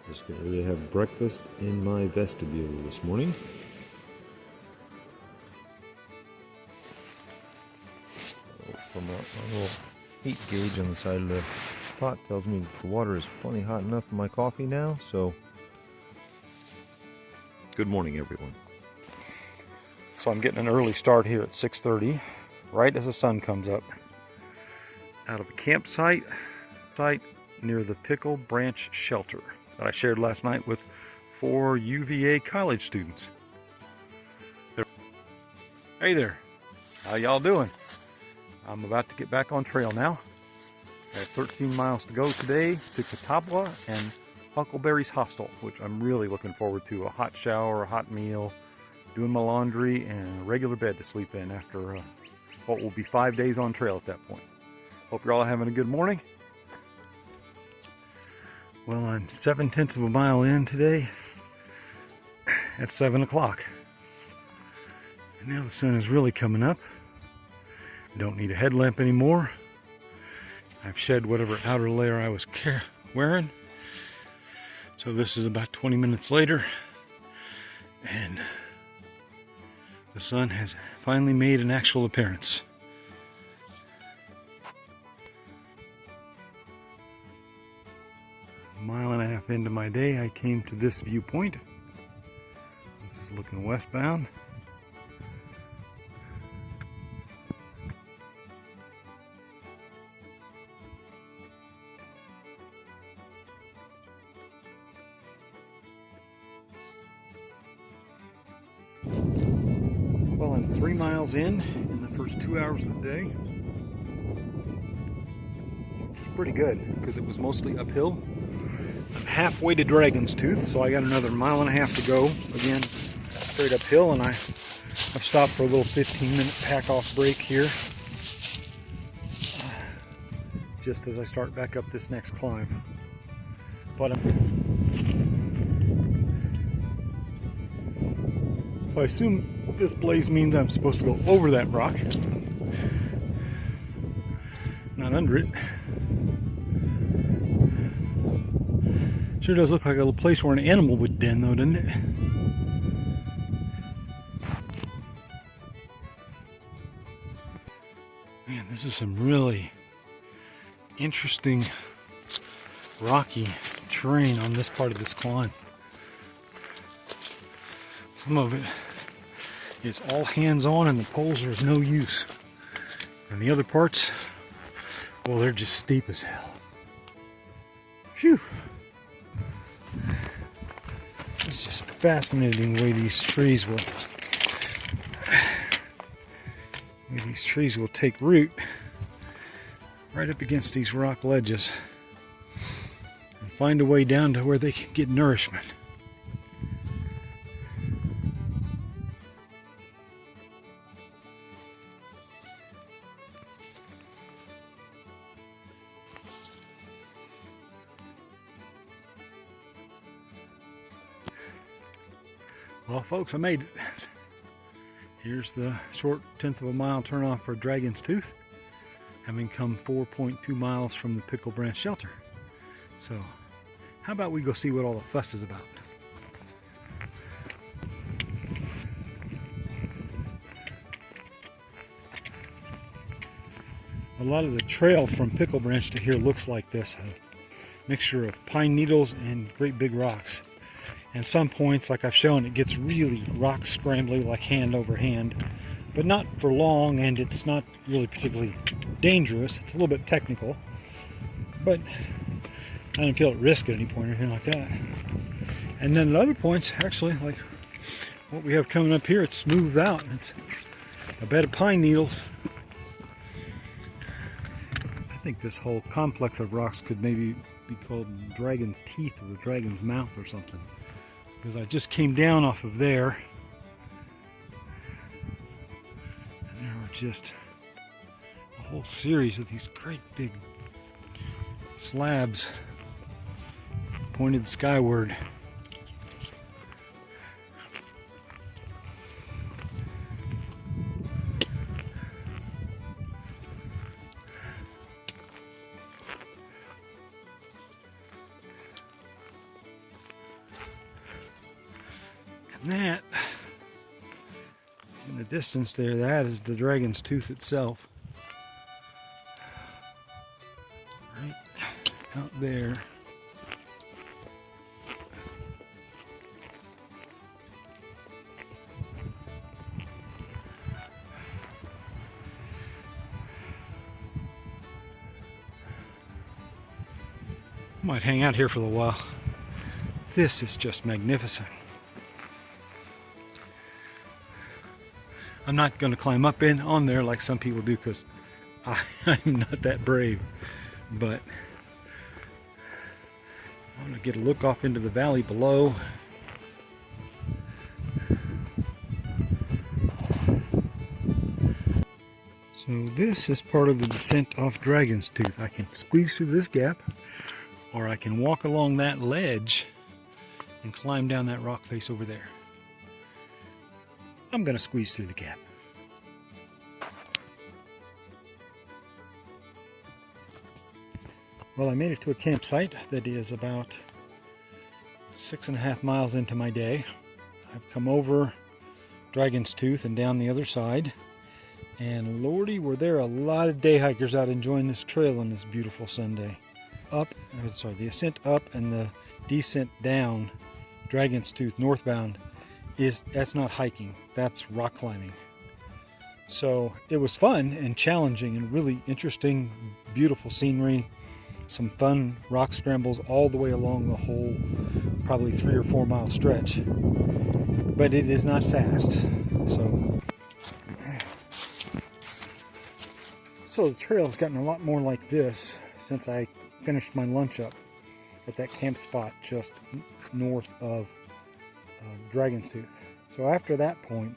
Just getting ready to have breakfast in my vestibule this morning. From my little heat gauge on the side of the pot tells me the water is plenty hot enough for my coffee now, so good morning, everyone. So I'm getting an early start here at 6:30, right as the sun comes up, out of a campsite near the Pickle Branch Shelter that I shared last night with 4 UVA college students. Hey there, how y'all doing? I'm about to get back on trail now. I have 13 miles to go today to Catawba and Huckleberry's Hostel, which I'm really looking forward to. A hot shower, a hot meal, doing my laundry, and a regular bed to sleep in after what will be 5 days on trail at that point. Hope you're all having a good morning. Well, I'm 7/10 of a mile in today at 7 o'clock. And now the sun is really coming up. I don't need a headlamp anymore. I've shed whatever outer layer I was wearing. So this is about 20 minutes later, and the sun has finally made an actual appearance. A mile and a half into my day, I came to this viewpoint. This is looking westbound. Well, I'm 3 miles in the first 2 hours of the day, which is pretty good because it was mostly uphill. I'm halfway to Dragon's Tooth, so I got another mile and a half to go. Again, straight uphill, and I've stopped for a little 15-minute pack-off break here, just as I start back up this next climb. But so I assume this blaze means I'm supposed to go over that rock, not under it. Sure does look like a little place where an animal would den, though, doesn't it? Man, this is some really interesting rocky terrain on this part of this climb. Some of it is all hands-on and the poles are of no use. And the other parts, well, they're just steep as hell. Phew! It's just fascinating the way these trees will take root right up against these rock ledges and find a way down to where they can get nourishment. Well, folks, I made it. Here's the short 1/10 of a mile turnoff for Dragon's Tooth, having come 4.2 miles from the Pickle Branch Shelter. So, how about we go see what all the fuss is about? A lot of the trail from Pickle Branch to here looks like this, a mixture of pine needles and great big rocks. And some points, like I've shown, it gets really rock scrambly, like hand over hand, but not for long, and it's not really particularly dangerous. It's a little bit technical, but I didn't feel at risk at any point or anything like that. And then at other points, actually, like what we have coming up here, it's smoothed out. It's a bed of pine needles. I think this whole complex of rocks could maybe be called Dragon's Teeth or the Dragon's Mouth or something. Because I just came down off of there, and there were just a whole series of these great big slabs pointed skyward. That, in the distance there, that is the dragon's tooth itself. Right out there. Might hang out here for a little while. This is just magnificent. I'm not going to climb up on there like some people do because I'm not that brave. But I'm going to get a look off into the valley below. So this is part of the descent off Dragon's Tooth. I can squeeze through this gap, or I can walk along that ledge and climb down that rock face over there. I'm going to squeeze through the gap. Well, I made it to a campsite that is about 6.5 miles into my day. I've come over Dragon's Tooth and down the other side. And lordy, were there a lot of day hikers out enjoying this trail on this beautiful Sunday. The ascent up and the descent down Dragon's Tooth northbound that's not hiking, that's rock climbing. So it was fun and challenging and really interesting, beautiful scenery, some fun rock scrambles all the way along the whole probably 3 or 4 mile stretch. But it is not fast. So the trail has gotten a lot more like this since I finished my lunch up at that camp spot just north of Dragon's Tooth. So after that point,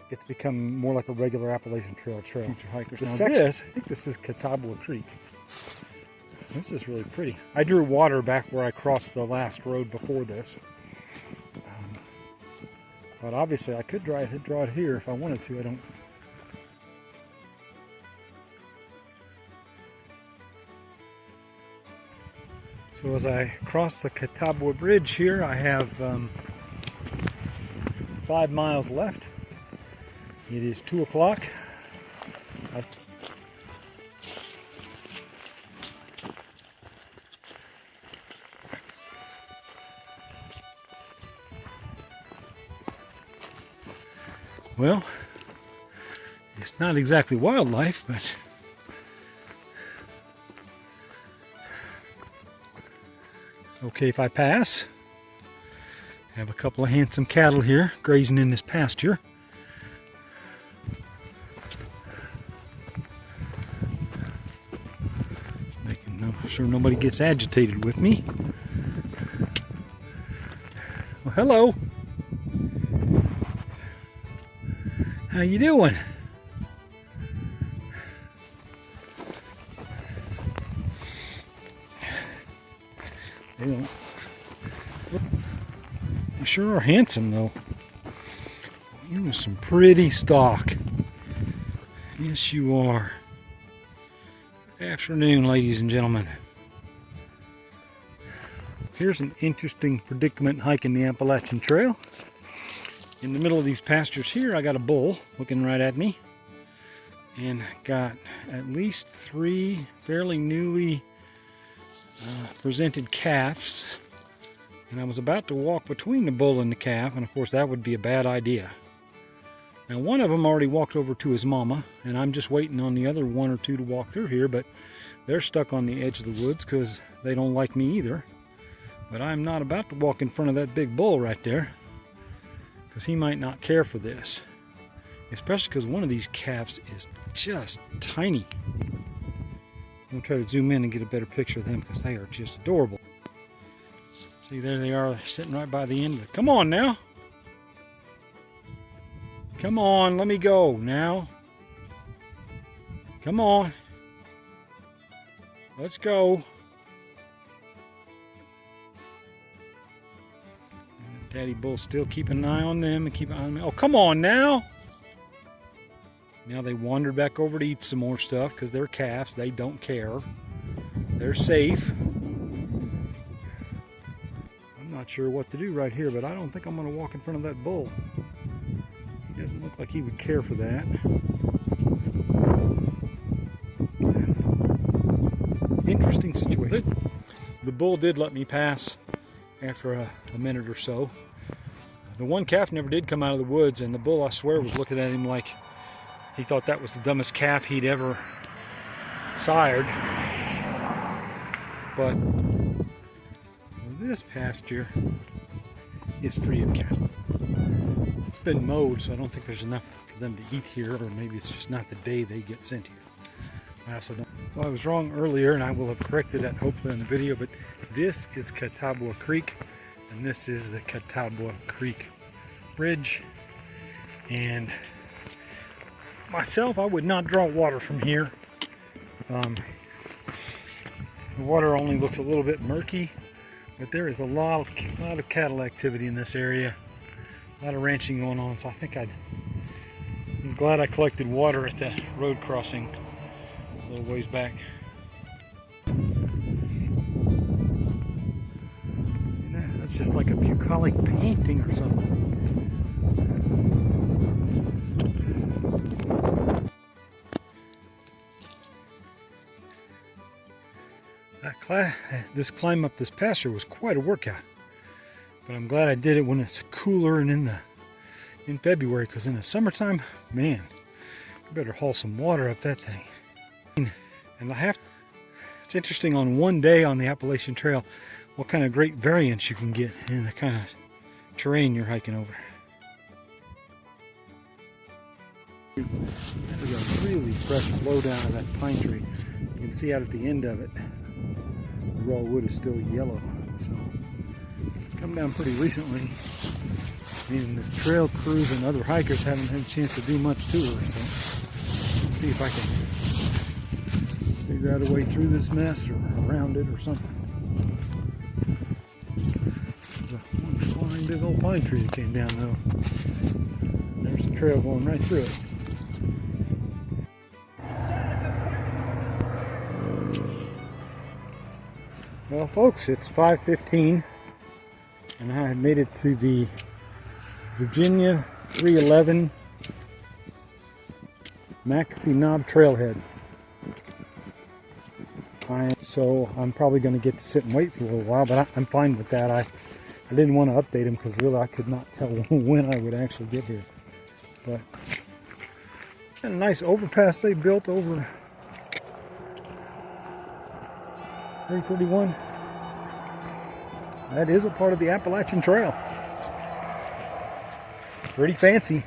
it's become more like a regular Appalachian Trail trail. Future hikers. I think this is Catawba Creek. This is really pretty. I drew water back where I crossed the last road before this. But obviously I could draw it here if I wanted to. I don't. So as I cross the Catawba Bridge here, I have 5 miles left. It is 2 o'clock. Well, it's not exactly wildlife, but okay if I pass. I have a couple of handsome cattle here grazing in this pasture. Making sure nobody gets agitated with me. Well, hello. How you doing? They sure are handsome though. You're some pretty stock. Yes, you are. Good afternoon, ladies and gentlemen. Here's an interesting predicament hiking the Appalachian Trail. In the middle of these pastures here, I got a bull looking right at me. And got at least 3 fairly newly presented calves. And I was about to walk between the bull and the calf, and of course that would be a bad idea. Now one of them already walked over to his mama, and I'm just waiting on the other 1 or 2 to walk through here, but they're stuck on the edge of the woods because they don't like me either. But I'm not about to walk in front of that big bull right there, because he might not care for this. Especially because one of these calves is just tiny. I'm going to try to zoom in and get a better picture of them because they are just adorable. See, there they are sitting right by the end of it. Come on now. Come on, let me go now. Come on. Let's go. Daddy Bull's still keeping an eye on them and keeping an eye on me. Oh, come on now. Now they wandered back over to eat some more stuff because they're calves. They don't care. They're safe. I'm not sure what to do right here, but I don't think I'm going to walk in front of that bull. He doesn't look like he would care for that. Interesting situation. The bull did let me pass after a minute or so. The one calf never did come out of the woods, and the bull, I swear, was looking at him like he thought that was the dumbest calf he'd ever sired. But this pasture is free of cattle. It's been mowed, so I don't think there's enough for them to eat here, or maybe it's just not the day they get sent here. I also don't. Well, I was wrong earlier, and I will have corrected that hopefully in the video, but this is Catawba Creek, and this is the Catawba Creek Bridge. And myself, I would not draw water from here. The water only looks a little bit murky, but there is a lot of cattle activity in this area, a lot of ranching going on. So I think I'm glad I collected water at the road crossing a little ways back. That's just like a bucolic painting or something. This climb up this pasture was quite a workout, but I'm glad I did it when it's cooler and in February, because in the summertime, man, you better haul some water up that thing. And it's interesting on one day on the Appalachian Trail what kind of great variance you can get in the kind of terrain you're hiking over. That is a really fresh blow down of that pine tree. You can see out at the end of it, the raw wood is still yellow. So it's come down pretty recently. And the trail crews and other hikers haven't had a chance to do much to her. So let's see if I can figure out a way through this mess or around it or something. There's one fine big old pine tree that came down though. And there's a trail going right through it. Well folks, it's 5:15 and I have made it to the Virginia 311 McAfee Knob Trailhead. So I'm probably going to get to sit and wait for a little while, but I'm fine with that. I didn't want to update them because really I could not tell when I would actually get here. But a nice overpass they built over 331. That is a part of the Appalachian Trail. Pretty fancy.